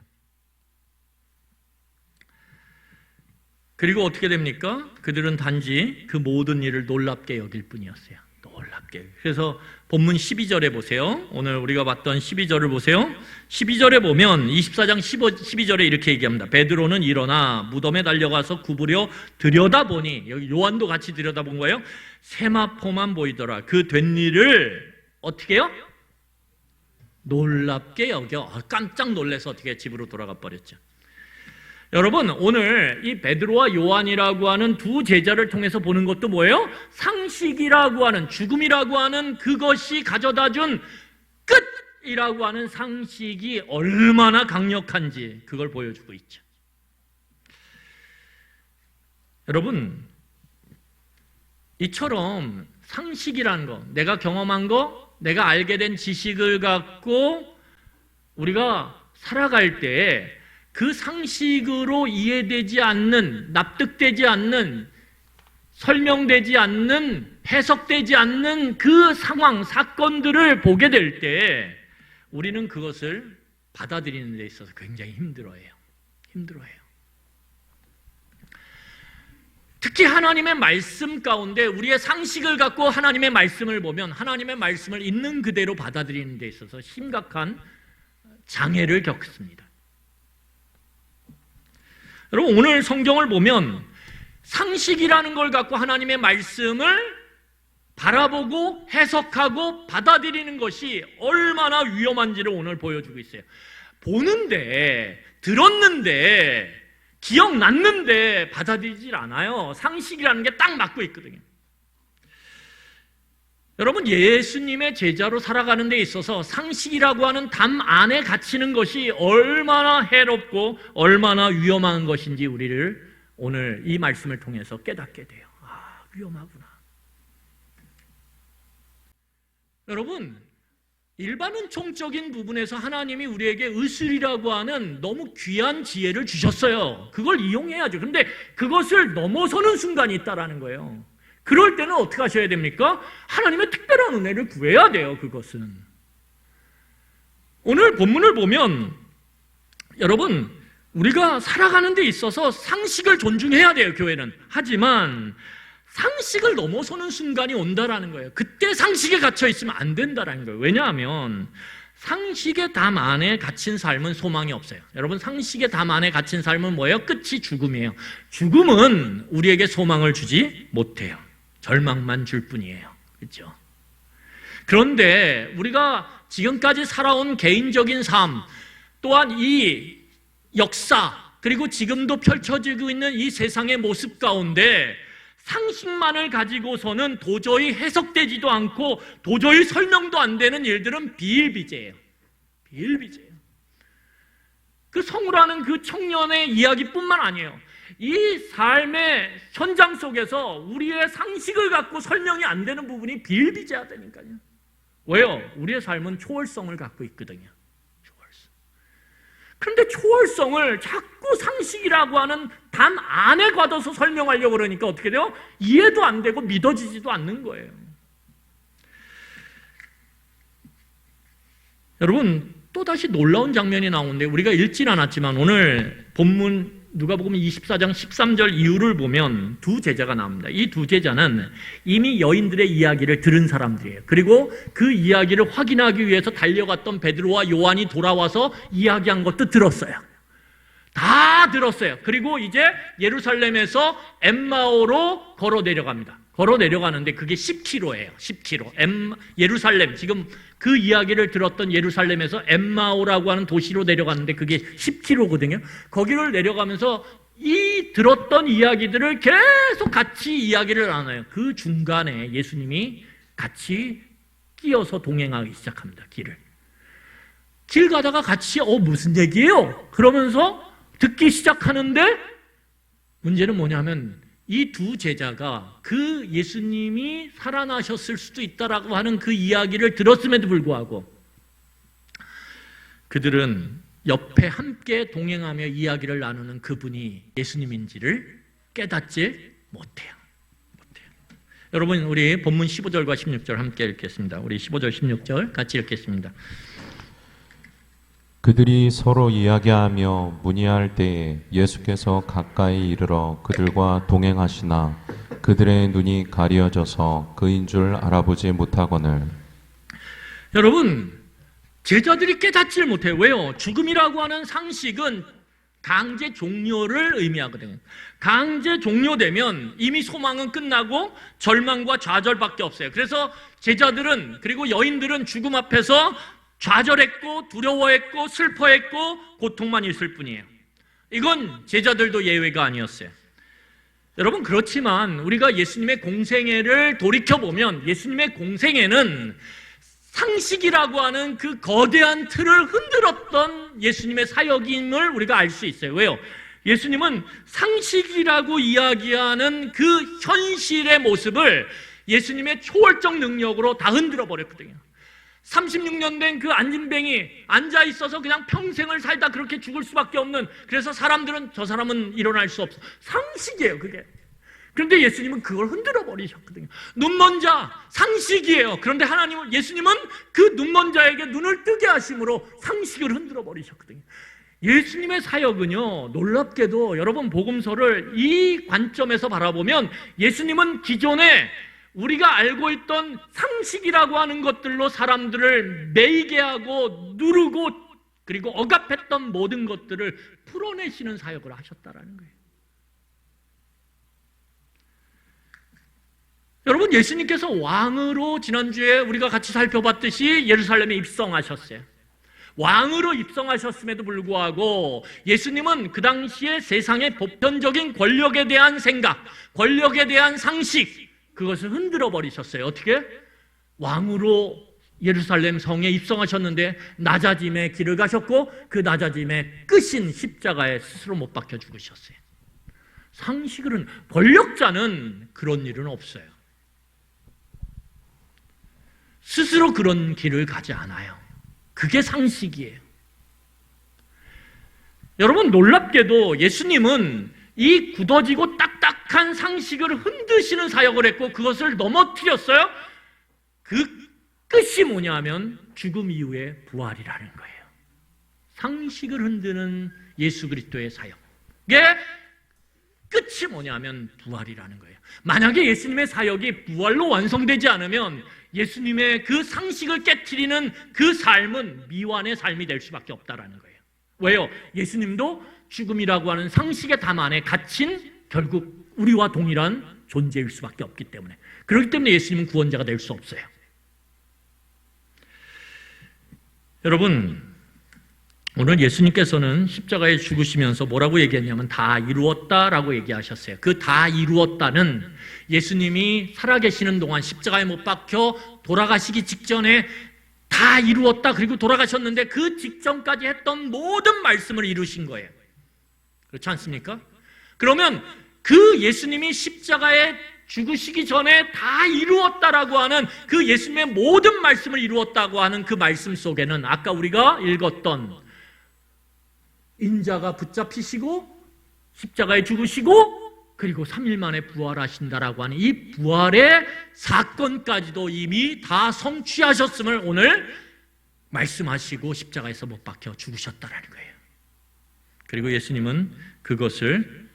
그리고 어떻게 됩니까? 그들은 단지 그 모든 일을 놀랍게 여길 뿐이었어요. 놀랍게. 그래서 본문 12절에 보세요. 오늘 우리가 봤던 12절을 보세요. 12절에 보면 24장 12절에 이렇게 얘기합니다. 베드로는 일어나 무덤에 달려가서 굽으려 들여다보니, 여기 요한도 같이 들여다본 거예요. 세마포만 보이더라. 그 된 일을 어떻게 해요? 놀랍게 여겨. 깜짝 놀라서 어떻게 집으로 돌아가 버렸죠. 여러분, 오늘 이 베드로와 요한이라고 하는 두 제자를 통해서 보는 것도 뭐예요? 상식이라고 하는, 죽음이라고 하는 그것이 가져다준 끝이라고 하는 상식이 얼마나 강력한지 그걸 보여주고 있죠. 여러분, 이처럼 상식이라는 거, 내가 경험한 거, 내가 알게 된 지식을 갖고 우리가 살아갈 때 그 상식으로 이해되지 않는, 납득되지 않는, 설명되지 않는, 해석되지 않는 그 상황, 사건들을 보게 될 때 우리는 그것을 받아들이는 데 있어서 굉장히 힘들어해요. 특히 하나님의 말씀 가운데 우리의 상식을 갖고 하나님의 말씀을 보면 하나님의 말씀을 있는 그대로 받아들이는 데 있어서 심각한 장애를 겪습니다. 여러분, 오늘 성경을 보면 상식이라는 걸 갖고 하나님의 말씀을 바라보고 해석하고 받아들이는 것이 얼마나 위험한지를 오늘 보여주고 있어요. 보는데, 들었는데, 기억났는데 받아들이질 않아요. 상식이라는 게 딱 맞고 있거든요. 여러분, 예수님의 제자로 살아가는 데 있어서 상식이라고 하는 담 안에 갇히는 것이 얼마나 해롭고 얼마나 위험한 것인지 우리를 오늘 이 말씀을 통해서 깨닫게 돼요. 아, 위험하구나. 여러분, 일반은 총적인 부분에서 하나님이 우리에게 의술이라고 하는 너무 귀한 지혜를 주셨어요. 그걸 이용해야죠. 그런데 그것을 넘어서는 순간이 있다라는 거예요. 그럴 때는 어떻게 하셔야 됩니까? 하나님의 특별한 은혜를 구해야 돼요. 그것은. 오늘 본문을 보면 여러분, 우리가 살아가는 데 있어서 상식을 존중해야 돼요. 교회는. 하지만 상식을 넘어서는 순간이 온다라는 거예요. 그때 상식에 갇혀 있으면 안 된다라는 거예요. 왜냐하면 상식의 담 안에 갇힌 삶은 소망이 없어요. 여러분, 상식의 담 안에 갇힌 삶은 뭐예요? 끝이 죽음이에요. 죽음은 우리에게 소망을 주지 못해요. 절망만 줄 뿐이에요. 그렇죠? 그런데 우리가 지금까지 살아온 개인적인 삶, 또한 이 역사, 그리고 지금도 펼쳐지고 있는 이 세상의 모습 가운데 상식만을 가지고서는 도저히 해석되지도 않고 도저히 설명도 안 되는 일들은 비일비재예요. 비일비재예요. 그 성우라는 그 청년의 이야기뿐만 아니에요. 이 삶의 현장 속에서 우리의 상식을 갖고 설명이 안 되는 부분이 비일비재하다니까요. 왜요? 우리의 삶은 초월성을 갖고 있거든요. 초월성. 그런데 초월성을 자꾸 상식이라고 하는 담 안에 가둬서 설명하려고 그러니까 어떻게 돼요? 이해도 안 되고 믿어지지도 않는 거예요. 여러분, 또다시 놀라운 장면이 나오는데 우리가 읽진 않았지만 오늘 본문 누가복음 24장 13절 이후를 보면 두 제자가 나옵니다. 이 두 제자는 이미 여인들의 이야기를 들은 사람들이에요. 그리고 그 이야기를 확인하기 위해서 달려갔던 베드로와 요한이 돌아와서 이야기한 것도 들었어요. 다 들었어요. 그리고 이제 예루살렘에서 엠마오로 걸어 내려갑니다. 걸어 내려가는데 그게 10km예요. 10km. 예루살렘, 지금 그 이야기를 들었던 예루살렘에서 엠마오라고 하는 도시로 내려갔는데 그게 10km거든요. 거기를 내려가면서 이 들었던 이야기들을 계속 같이 이야기를 나눠요. 그 중간에 예수님이 같이 끼어서 동행하기 시작합니다. 길을. 길 가다가 같이 무슨 얘기예요? 그러면서 듣기 시작하는데 문제는 뭐냐면 이 두 제자가 그 예수님이 살아나셨을 수도 있다라고 하는 그 이야기를 들었음에도 불구하고 그들은 옆에 함께 동행하며 이야기를 나누는 그분이 예수님인지를 깨닫지 못해요. 여러분, 우리 본문 15절과 16절 함께 읽겠습니다. 우리 15절, 16절 같이 읽겠습니다. 그들이 서로 이야기하며 문의할 때에 예수께서 가까이 이르러 그들과 동행하시나 그들의 눈이 가려져서 그인 줄 알아보지 못하거늘. 여러분, 제자들이 깨닫지를 못해요. 왜요? 죽음이라고 하는 상식은 강제 종료를 의미하거든요. 강제 종료되면 이미 소망은 끝나고 절망과 좌절밖에 없어요. 그래서 제자들은, 그리고 여인들은 죽음 앞에서 좌절했고 두려워했고 슬퍼했고 고통만 있을 뿐이에요. 이건 제자들도 예외가 아니었어요. 여러분, 그렇지만 우리가 예수님의 공생애를 돌이켜보면 예수님의 공생애는 상식이라고 하는 그 거대한 틀을 흔들었던 예수님의 사역임을 우리가 알 수 있어요. 왜요? 예수님은 상식이라고 이야기하는 그 현실의 모습을 예수님의 초월적 능력으로 다 흔들어 버렸거든요. 36년 된 그 안진뱅이 앉아 있어서 그냥 평생을 살다 그렇게 죽을 수밖에 없는, 그래서 사람들은 저 사람은 일어날 수 없어. 상식이에요, 그게. 그런데 예수님은 그걸 흔들어 버리셨거든요. 눈먼 자, 상식이에요. 그런데 예수님은 그 눈먼 자에게 눈을 뜨게 하심으로 상식을 흔들어 버리셨거든요. 예수님의 사역은요, 놀랍게도 여러분 복음서를 이 관점에서 바라보면 예수님은 기존에 우리가 알고 있던 상식이라고 하는 것들로 사람들을 매이게 하고 누르고 그리고 억압했던 모든 것들을 풀어내시는 사역을 하셨다라는 거예요. 여러분, 예수님께서 왕으로 지난주에 우리가 같이 살펴봤듯이 예루살렘에 입성하셨어요. 왕으로 입성하셨음에도 불구하고 예수님은 그 당시에 세상의 보편적인 권력에 대한 생각, 권력에 대한 상식, 그것을 흔들어 버리셨어요. 어떻게? 왕으로 예루살렘 성에 입성하셨는데 낮아짐의 길을 가셨고 그 낮아짐의 끝인 십자가에 스스로 못 박혀 죽으셨어요. 상식은, 권력자는 그런 일은 없어요. 스스로 그런 길을 가지 않아요. 그게 상식이에요. 여러분, 놀랍게도 예수님은 이 굳어지고 딱딱한 상식을 흔드시는 사역을 했고 그것을 넘어뜨렸어요. 그 끝이 뭐냐면 죽음 이후의 부활이라는 거예요. 상식을 흔드는 예수 그리스도의 사역. 이게 끝이 뭐냐면 부활이라는 거예요. 만약에 예수님의 사역이 부활로 완성되지 않으면 예수님의 그 상식을 깨트리는 그 삶은 미완의 삶이 될 수밖에 없다라는 거예요. 왜요? 예수님도 죽음이라고 하는 상식의 담 안에 갇힌 결국 우리와 동일한 존재일 수밖에 없기 때문에, 그렇기 때문에 예수님은 구원자가 될 수 없어요. 여러분, 오늘 예수님께서는 십자가에 죽으시면서 뭐라고 얘기했냐면 다 이루었다라고 얘기하셨어요. 그 다 이루었다는 예수님이 살아계시는 동안 십자가에 못 박혀 돌아가시기 직전에 다 이루었다, 그리고 돌아가셨는데 그 직전까지 했던 모든 말씀을 이루신 거예요. 그렇지 않습니까? 그러면 그 예수님이 십자가에 죽으시기 전에 다 이루었다라고 하는 그 예수님의 모든 말씀을 이루었다고 하는 그 말씀 속에는 아까 우리가 읽었던 인자가 붙잡히시고 십자가에 죽으시고 그리고 3일 만에 부활하신다라고 하는 이 부활의 사건까지도 이미 다 성취하셨음을 오늘 말씀하시고 십자가에서 못 박혀 죽으셨다라는 거예요. 그리고 예수님은 그것을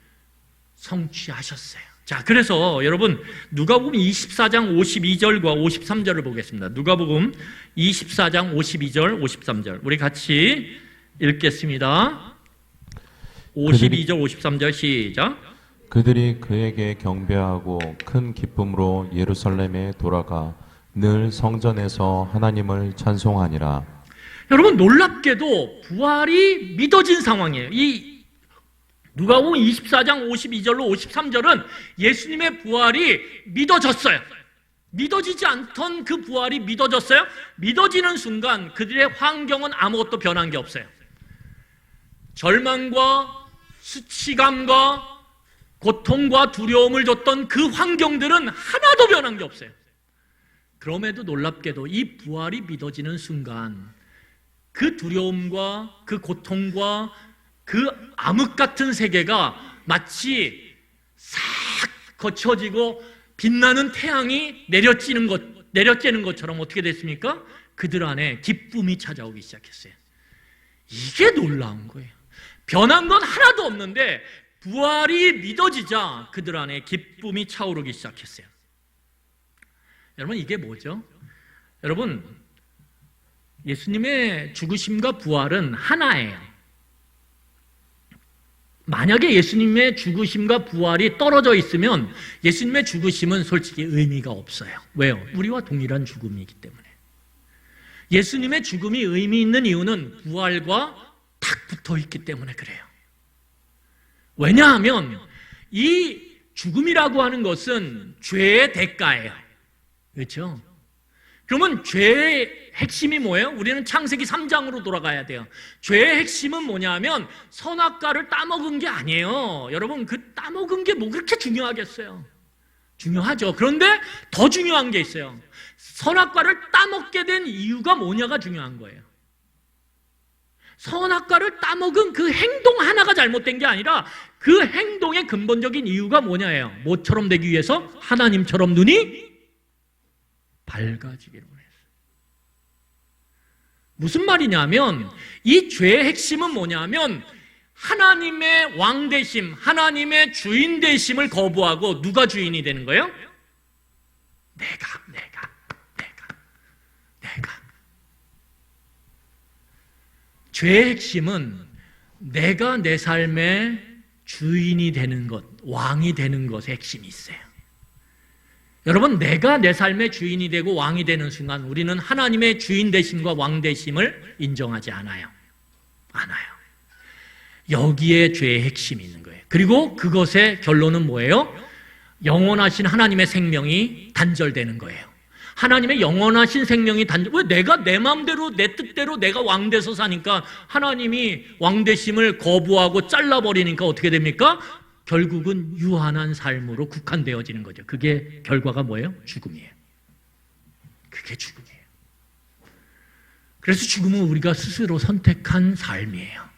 성취하셨어요. 자, 그래서 여러분 누가복음 24장 52절과 53절을 보겠습니다. 누가복음 24장 52절, 53절 우리 같이 읽겠습니다. 52절, 53절 시작. 그들이 그에게 경배하고 큰 기쁨으로 예루살렘에 돌아가 늘 성전에서 하나님을 찬송하니라. 여러분, 놀랍게도 부활이 믿어진 상황이에요. 이 누가복음 24장 52절로 53절은 예수님의 부활이 믿어졌어요. 믿어지지 않던 그 부활이 믿어졌어요. 믿어지는 순간 그들의 환경은 아무것도 변한 게 없어요. 절망과 수치감과 고통과 두려움을 줬던 그 환경들은 하나도 변한 게 없어요. 그럼에도 놀랍게도 이 부활이 믿어지는 순간 그 두려움과 그 고통과 그 암흑 같은 세계가 마치 싹 거쳐지고 빛나는 태양이 내려쬐는 것처럼 어떻게 됐습니까? 그들 안에 기쁨이 찾아오기 시작했어요. 이게 놀라운 거예요. 변한 건 하나도 없는데 부활이 믿어지자 그들 안에 기쁨이 차오르기 시작했어요. 여러분, 이게 뭐죠? 여러분, 예수님의 죽으심과 부활은 하나예요. 만약에 예수님의 죽으심과 부활이 떨어져 있으면 예수님의 죽으심은 솔직히 의미가 없어요. 왜요? 우리와 동일한 죽음이기 때문에. 예수님의 죽음이 의미 있는 이유는 부활과 탁 붙어 있기 때문에 그래요. 왜냐하면 이 죽음이라고 하는 것은 죄의 대가예요. 그렇죠? 그러면 죄의 핵심이 뭐예요? 우리는 창세기 3장으로 돌아가야 돼요. 죄의 핵심은 뭐냐면 선악과를 따먹은 게 아니에요. 여러분, 그 따먹은 게 뭐 그렇게 중요하겠어요? 중요하죠. 그런데 더 중요한 게 있어요. 선악과를 따먹게 된 이유가 뭐냐가 중요한 거예요. 선악과를 따먹은 그 행동 하나가 잘못된 게 아니라 그 행동의 근본적인 이유가 뭐냐예요. 뭐처럼 되기 위해서? 하나님처럼 눈이 밝아지기로 했어요. 무슨 말이냐면 이 죄의 핵심은 뭐냐면 하나님의 왕되심, 하나님의 주인되심을 거부하고 누가 주인이 되는 거예요? 내가. 죄의 핵심은 내가 내 삶의 주인이 되는 것, 왕이 되는 것에 핵심이 있어요. 여러분, 내가 내 삶의 주인이 되고 왕이 되는 순간 우리는 하나님의 주인 되심과 왕 되심을 인정하지 않아요. 여기에 죄의 핵심이 있는 거예요. 그리고 그것의 결론은 뭐예요? 영원하신 하나님의 생명이 단절되는 거예요. 하나님의 영원하신 생명이 왜 내가 내 마음대로 내 뜻대로 내가 왕 돼서 사니까 하나님이 왕 되심을 거부하고 잘라버리니까 어떻게 됩니까? 결국은 유한한 삶으로 국한되어지는 거죠. 그게 결과가 뭐예요? 죽음이에요. 그게 죽음이에요. 그래서 죽음은 우리가 스스로 선택한 삶이에요.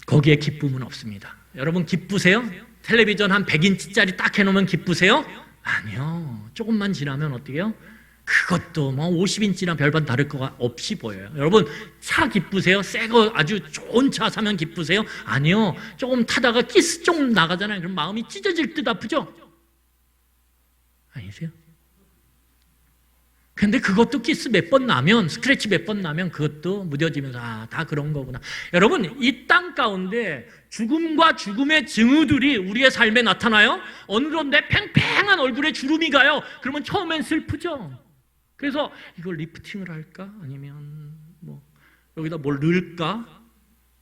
거기에 기쁨은 없습니다. 여러분 기쁘세요? 텔레비전 한 100인치짜리 딱 해놓으면 기쁘세요? 아니요. 조금만 지나면 어떻게 해요? 그것도 뭐 50인치나 별반 다를 거 없이 보여요. 여러분 차 기쁘세요? 새 거 아주 좋은 차 사면 기쁘세요? 아니요. 조금 타다가 기스 좀 나가잖아요. 그럼 마음이 찢어질 듯 아프죠? 아니세요? 근데 그것도 기스 몇 번 나면, 스크래치 몇 번 나면 그것도 무뎌지면서 다 그런 거구나. 여러분 이 땅 가운데 죽음과 죽음의 징후들이 우리의 삶에 나타나요. 어느 정도의 팽팽한 얼굴에 주름이 가요. 그러면 처음엔 슬프죠. 그래서 이걸 리프팅을 할까? 아니면 뭐 여기다 뭘 넣을까?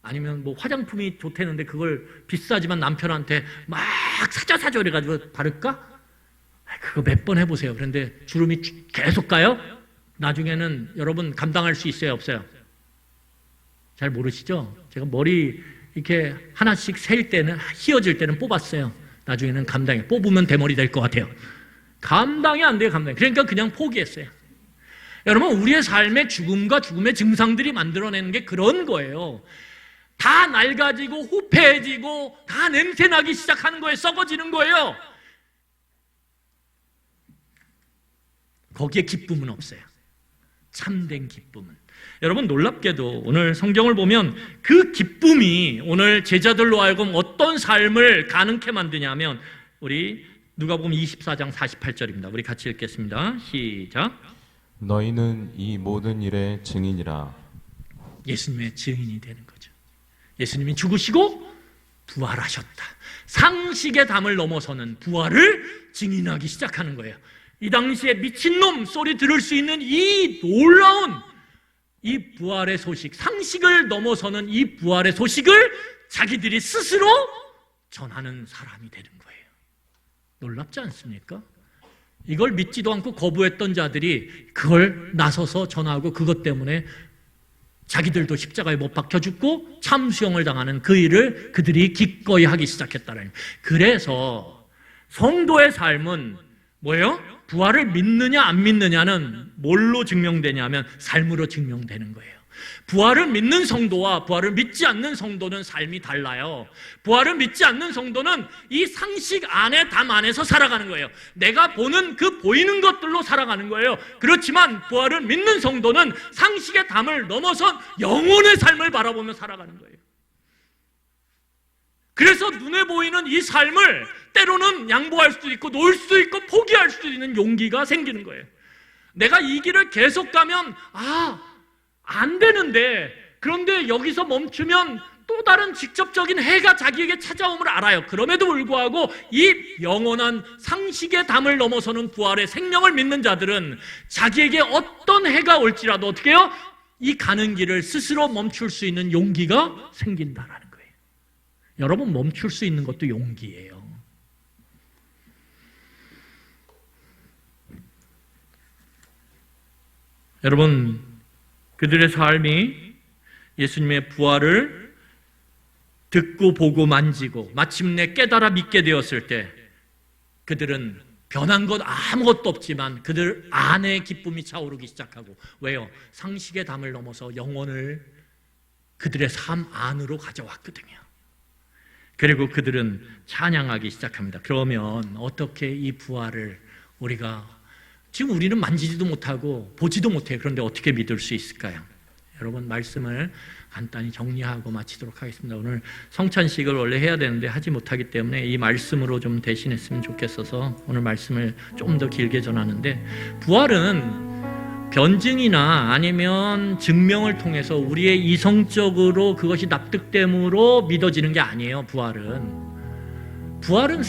아니면 뭐 화장품이 좋다는데 그걸 비싸지만 남편한테 막 사줘 이래가지고 바를까? 그거 몇 번 해보세요. 그런데 주름이 계속 가요? 나중에는 여러분 감당할 수 있어요? 없어요? 잘 모르시죠? 제가 머리 이렇게 하나씩 셀 때는, 휘어질 때는 뽑았어요. 나중에는 감당해. 뽑으면 대머리 될 것 같아요. 감당이 안 돼요, 감당이. 그러니까 그냥 포기했어요. 여러분, 우리의 삶의 죽음과 죽음의 증상들이 만들어내는 게 그런 거예요. 다 낡아지고 후패해지고 다 냄새나기 시작하는 거예요. 썩어지는 거예요. 거기에 기쁨은 없어요. 참된 기쁨은. 여러분 놀랍게도 오늘 성경을 보면 그 기쁨이 오늘 제자들로 하여금 어떤 삶을 가능케 만드냐면 우리 누가복음 24장 48절입니다. 우리 같이 읽겠습니다. 시작. 너희는 이 모든 일의 증인이라. 예수님의 증인이 되는 거죠. 예수님이 죽으시고 부활하셨다. 상식의 담을 넘어서는 부활을 증인하기 시작하는 거예요. 이 당시에 미친놈 소리 들을 수 있는 이 놀라운 이 부활의 소식, 상식을 넘어서는 이 부활의 소식을 자기들이 스스로 전하는 사람이 되는 거예요. 놀랍지 않습니까? 이걸 믿지도 않고 거부했던 자들이 그걸 나서서 전하고 그것 때문에 자기들도 십자가에 못 박혀 죽고 참수형을 당하는 그 일을 그들이 기꺼이 하기 시작했다는 거예요. 그래서 성도의 삶은 뭐예요? 부활을 믿느냐 안 믿느냐는 뭘로 증명되냐면 삶으로 증명되는 거예요. 부활을 믿는 성도와 부활을 믿지 않는 성도는 삶이 달라요. 부활을 믿지 않는 성도는 이 상식 안에 담 안에서 살아가는 거예요. 내가 보는 그 보이는 것들로 살아가는 거예요. 그렇지만 부활을 믿는 성도는 상식의 담을 넘어선 영혼의 삶을 바라보며 살아가는 거예요. 그래서 눈에 보이는 이 삶을 때로는 양보할 수도 있고 놓을 수도 있고 포기할 수도 있는 용기가 생기는 거예요. 내가 이 길을 계속 가면 안 되는데, 그런데 여기서 멈추면 또 다른 직접적인 해가 자기에게 찾아옴을 알아요. 그럼에도 불구하고 이 영원한 상식의 담을 넘어서는 부활의 생명을 믿는 자들은 자기에게 어떤 해가 올지라도 어떻게 해요? 이 가는 길을 스스로 멈출 수 있는 용기가 생긴다라는 거예요. 여러분, 멈출 수 있는 것도 용기예요. 여러분, 그들의 삶이 예수님의 부활을 듣고 보고 만지고 마침내 깨달아 믿게 되었을 때 그들은 변한 것 아무것도 없지만 그들 안에 기쁨이 차오르기 시작하고, 왜요? 상식의 담을 넘어서 영혼을 그들의 삶 안으로 가져왔거든요. 그리고 그들은 찬양하기 시작합니다. 그러면 어떻게 이 부활을 지금 우리는 만지지도 못하고 보지도 못해요. 그런데 어떻게 믿을 수 있을까요? 여러분, 말씀을 간단히 정리하고 마치도록 하겠습니다. 오늘 성찬식을 원래 해야 되는데 하지 못하기 때문에 이 말씀으로 좀 대신했으면 좋겠어서 오늘 말씀을 좀 더 길게 전하는데, 부활은 변증이나 아니면 증명을 통해서 우리의 이성적으로 그것이 납득됨으로 믿어지는 게 아니에요. 부활은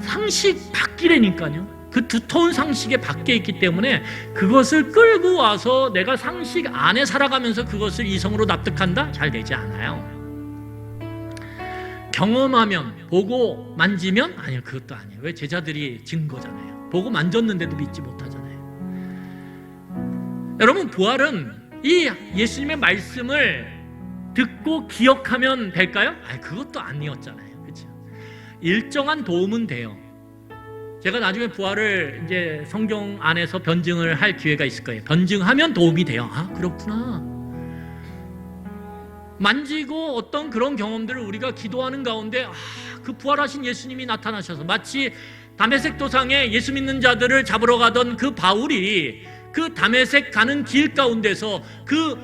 상식 밖이라니까요. 그 두터운 상식에 밖에 있기 때문에 그것을 끌고 와서 내가 상식 안에 살아가면서 그것을 이성으로 납득한다? 잘 되지 않아요. 경험하면, 보고 만지면? 아니요, 그것도 아니에요. 왜? 제자들이 증거잖아요. 보고 만졌는데도 믿지 못하잖아요. 여러분, 부활은 이 예수님의 말씀을 듣고 기억하면 될까요? 그것도 아니었잖아요. 그렇죠? 일정한 도움은 돼요. 제가 나중에 부활을 이제 성경 안에서 변증을 할 기회가 있을 거예요. 변증하면 도움이 돼요. 그렇구나. 만지고 어떤 그런 경험들을 우리가 기도하는 가운데 그 부활하신 예수님이 나타나셔서, 마치 다메섹 도상에 예수 믿는 자들을 잡으러 가던 그 바울이 그 다메섹 가는 길 가운데서 그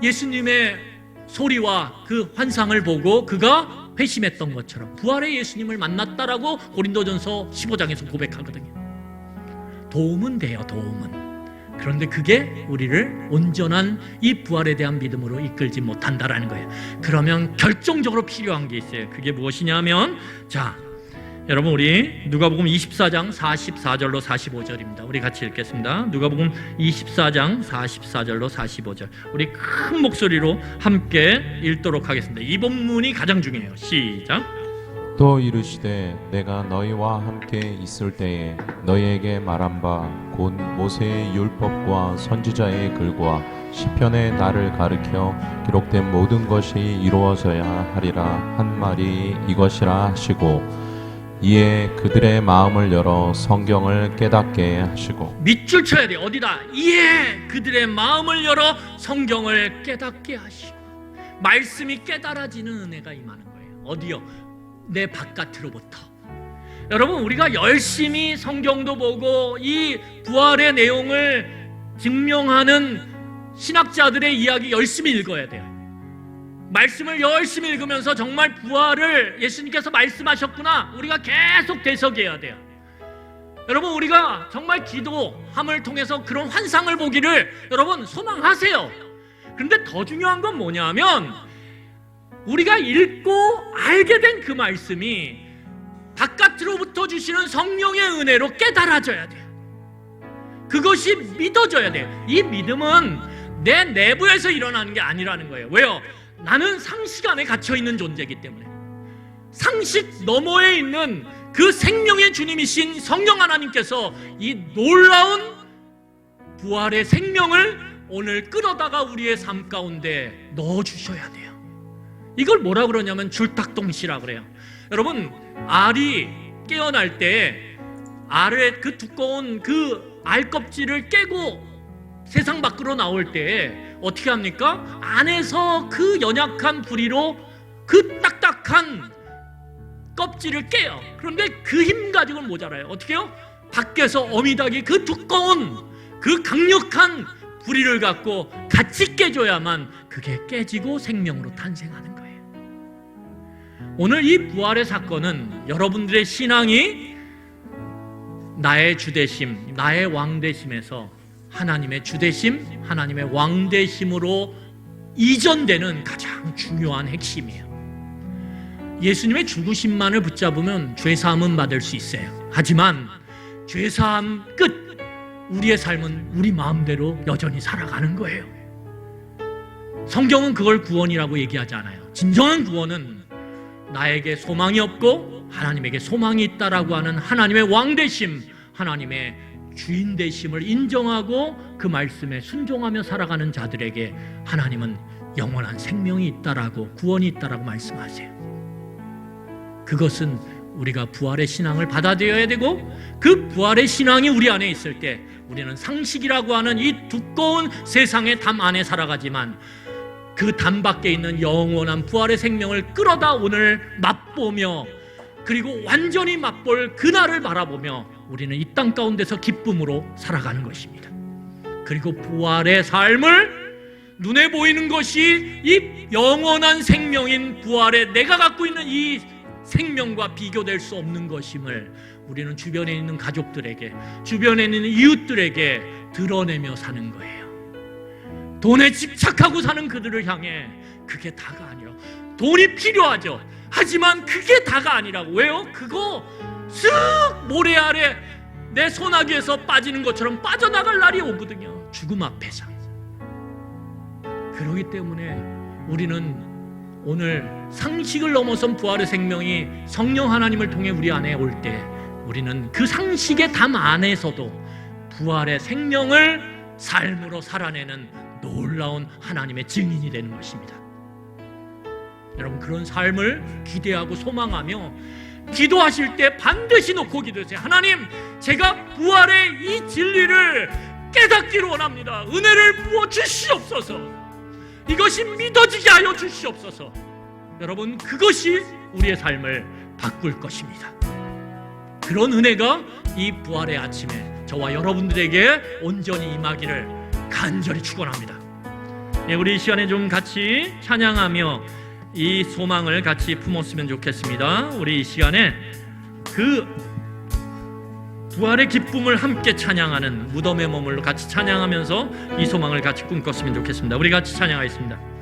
예수님의 소리와 그 환상을 보고 그가 회심했던 것처럼 부활의 예수님을 만났다라고 고린도전서 15장에서 고백하거든요. 도움은 돼요, 도움은. 그런데 그게 우리를 온전한 이 부활에 대한 믿음으로 이끌지 못한다라는 거예요. 그러면 결정적으로 필요한 게 있어요. 그게 무엇이냐면, 여러분, 우리 누가복음 24장 44절로 45절입니다. 우리 같이 읽겠습니다. 누가복음 24장 44절로 45절. 우리 큰 목소리로 함께 읽도록 하겠습니다. 이 본문이 가장 중요해요. 시작. 또 이르시되 내가 너희와 함께 있을 때에 너희에게 말한 바 곧 모세의 율법과 선지자의 글과 시편의 나를 가르켜 기록된 모든 것이 이루어져야 하리라 한 말이 이것이라 하시고, 이에 그들의 마음을 열어 성경을 깨닫게 하시고. 밑줄 쳐야 돼요. 어디다? 이에 그들의 마음을 열어 성경을 깨닫게 하시고. 말씀이 깨달아지는 은혜가 임하는 거예요. 어디요? 내 바깥으로부터. 여러분, 우리가 열심히 성경도 보고 이 부활의 내용을 증명하는 신학자들의 이야기 열심히 읽어야 돼요. 말씀을 열심히 읽으면서 정말 부활을 예수님께서 말씀하셨구나, 우리가 계속 되새겨야 돼요. 여러분, 우리가 정말 기도함을 통해서 그런 환상을 보기를 여러분 소망하세요. 그런데 더 중요한 건 뭐냐면, 우리가 읽고 알게 된 그 말씀이 바깥으로부터 주시는 성령의 은혜로 깨달아져야 돼요. 그것이 믿어져야 돼요. 이 믿음은 내 내부에서 일어나는 게 아니라는 거예요. 왜요? 나는 상식 안에 갇혀있는 존재이기 때문에. 상식 너머에 있는 그 생명의 주님이신 성령 하나님께서 이 놀라운 부활의 생명을 오늘 끌어다가 우리의 삶 가운데 넣어주셔야 돼요. 이걸 뭐라 그러냐면 줄탁동시라 그래요. 여러분, 알이 깨어날 때 알의 그 두꺼운 그 알 껍질을 깨고 세상 밖으로 나올 때 어떻게 합니까? 안에서 그 연약한 부리로 그 딱딱한 껍질을 깨요. 그런데 그 힘 가지고는 모자라요. 어떻게 해요? 밖에서 어미닭이 그 두꺼운 그 강력한 부리를 갖고 같이 깨줘야만 그게 깨지고 생명으로 탄생하는 거예요. 오늘 이 부활의 사건은 여러분들의 신앙이 나의 주되심, 나의 왕되심에서 하나님의 주되심, 하나님의 왕되심으로 이전되는 가장 중요한 핵심이에요. 예수님의 죽으심만을 붙잡으면 죄사함은 받을 수 있어요. 하지만 죄사함 끝, 우리의 삶은 우리 마음대로 여전히 살아가는 거예요. 성경은 그걸 구원이라고 얘기하지 않아요. 진정한 구원은 나에게 소망이 없고 하나님에게 소망이 있다라고 하는 하나님의 왕되심, 하나님의 주인 되심을 인정하고 그 말씀에 순종하며 살아가는 자들에게 하나님은 영원한 생명이 있다라고, 구원이 있다라고 말씀하세요. 그것은 우리가 부활의 신앙을 받아들여야 되고, 그 부활의 신앙이 우리 안에 있을 때 우리는 상식이라고 하는 이 두꺼운 세상의 담 안에 살아가지만 그 담 밖에 있는 영원한 부활의 생명을 끌어다 오늘 맛보며, 그리고 완전히 맛볼 그날을 바라보며 우리는 이 땅 가운데서 기쁨으로 살아가는 것입니다. 그리고 부활의 삶을, 눈에 보이는 것이 이 영원한 생명인 부활의 내가 갖고 있는 이 생명과 비교될 수 없는 것임을 우리는 주변에 있는 가족들에게, 주변에 있는 이웃들에게 드러내며 사는 거예요. 돈에 집착하고 사는 그들을 향해 그게 다가 아니라, 돈이 필요하죠. 하지만 그게 다가 아니라고. 왜요? 그거 쓱 모래 아래 내 소나기에서 빠지는 것처럼 빠져나갈 날이 오거든요. 죽음 앞에서. 그렇기 때문에 우리는 오늘 상식을 넘어선 부활의 생명이 성령 하나님을 통해 우리 안에 올 때 우리는 그 상식의 담 안에서도 부활의 생명을 삶으로 살아내는 놀라운 하나님의 증인이 되는 것입니다. 여러분, 그런 삶을 기대하고 소망하며 기도하실 때 반드시 놓고 기도하세요. 하나님, 제가 부활의 이 진리를 깨닫기를 원합니다. 은혜를 부어 주시옵소서. 이것이 믿어지게 하여 주시옵소서. 여러분, 그것이 우리의 삶을 바꿀 것입니다. 그런 은혜가 이 부활의 아침에 저와 여러분들에게 온전히 임하기를 간절히 축원합니다. 네, 우리 이 시간에 좀 같이 찬양하며 이 소망을 같이 품었으면 좋겠습니다. 우리 이 시간에 그 부활의 기쁨을 함께 찬양하는 무덤에 머물러 같이 찬양하면서 이 소망을 같이 꿈꿨으면 좋겠습니다. 우리 같이 찬양하겠습니다.